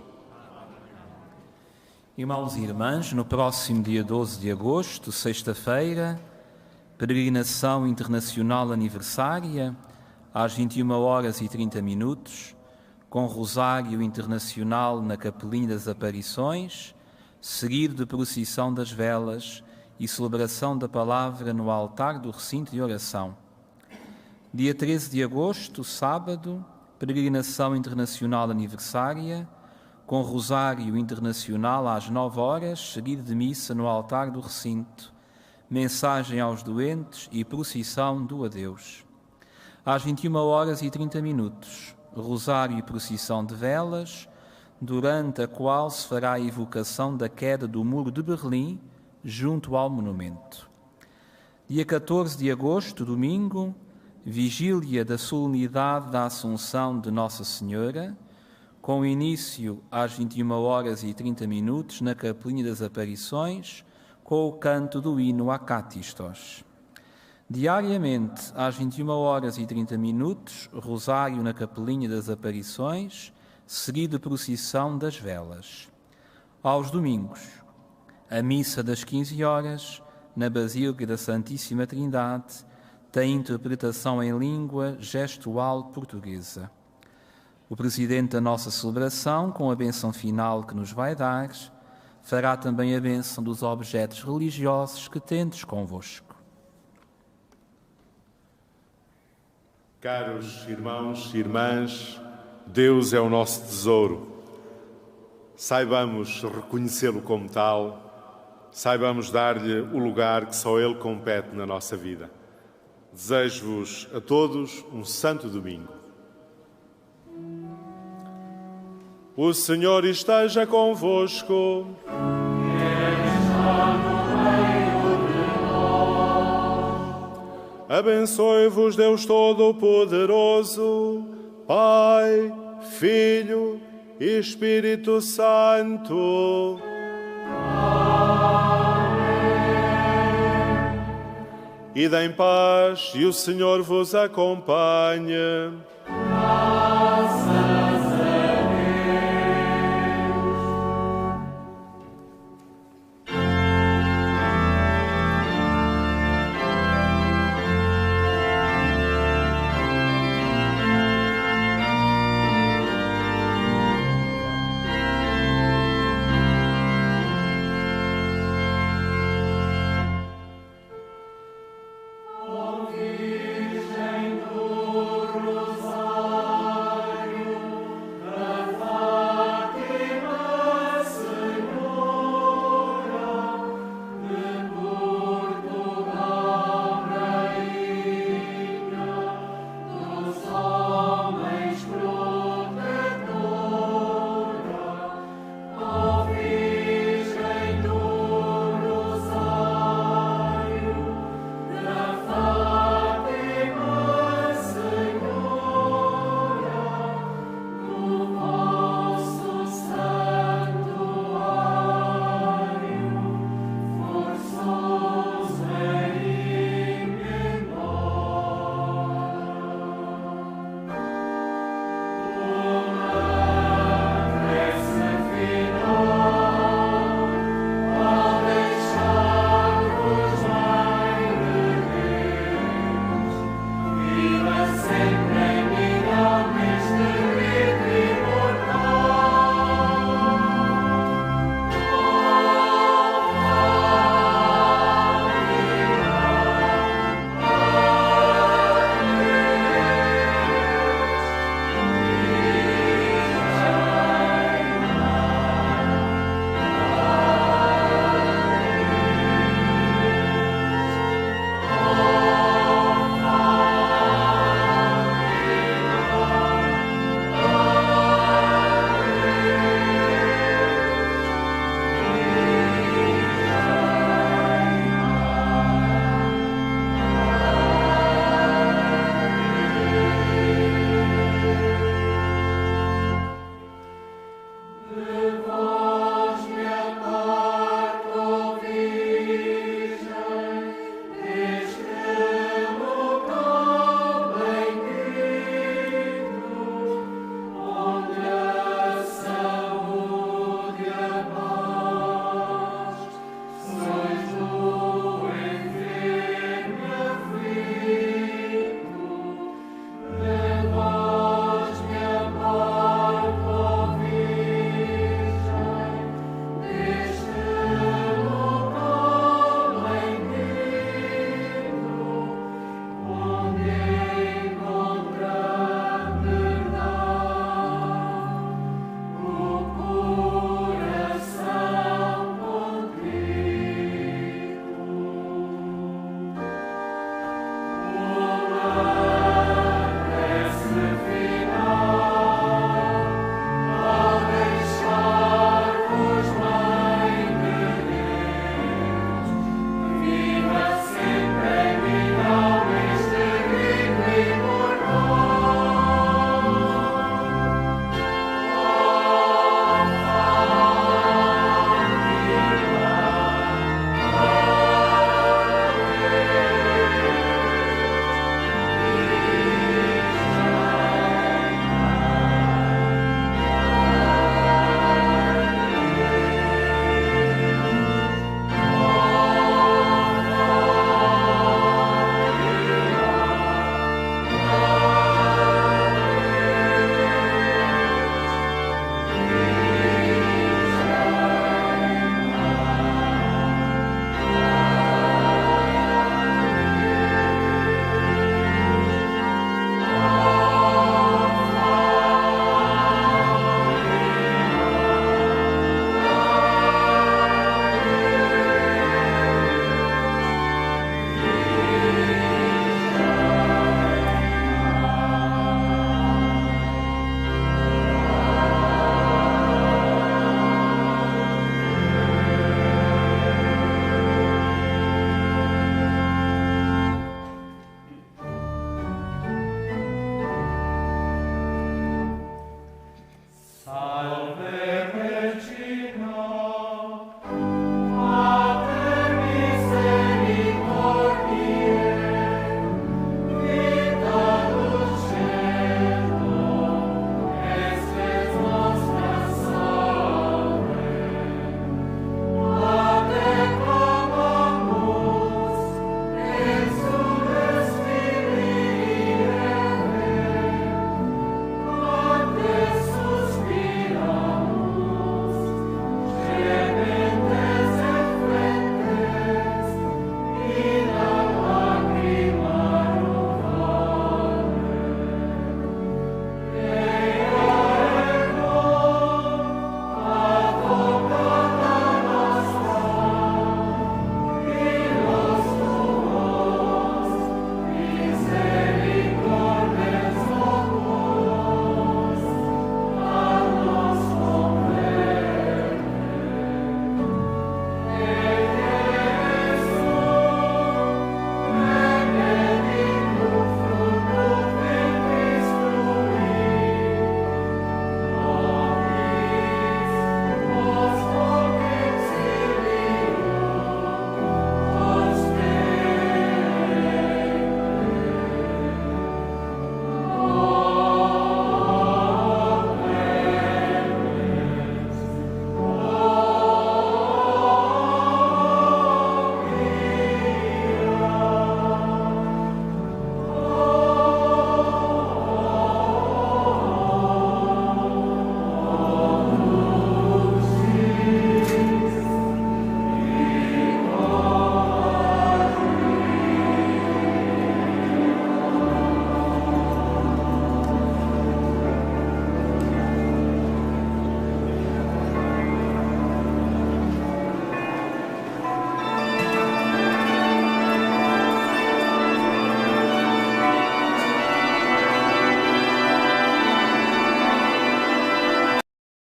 Irmãos e irmãs, no próximo dia 12 de agosto, sexta-feira, peregrinação internacional aniversária, às 21h30, com Rosário Internacional na Capelinha das Aparições, seguido de procissão das velas e celebração da palavra no altar do recinto de oração. Dia 13 de agosto, sábado, peregrinação internacional aniversária, com Rosário Internacional às 9h, seguido de missa no altar do recinto, mensagem aos doentes e procissão do adeus. Às 21h30, Rosário e procissão de velas, durante a qual se fará a evocação da queda do Muro de Berlim, junto ao monumento. Dia 14 de agosto, domingo, vigília da solenidade da Assunção de Nossa Senhora, com início às 21h30 na Capelinha das Aparições, com o canto do hino Acatistos. Diariamente, às 21h30, Rosário na Capelinha das Aparições, seguido de procissão das velas. Aos domingos, a missa das 15h, na Basílica da Santíssima Trindade, tem interpretação em língua gestual portuguesa. O presidente da nossa celebração, com a bênção final que nos vai dar, fará também a bênção dos objetos religiosos que tendes convosco. Caros irmãos e irmãs, Deus é o nosso tesouro. Saibamos reconhecê-lo como tal, saibamos dar-lhe o lugar que só Ele compete na nossa vida. Desejo-vos a todos um santo domingo. O Senhor esteja convosco. Abençoe-vos Deus Todo-Poderoso, Pai, Filho e Espírito Santo. Amém. Ide em paz e o Senhor vos acompanhe. Graças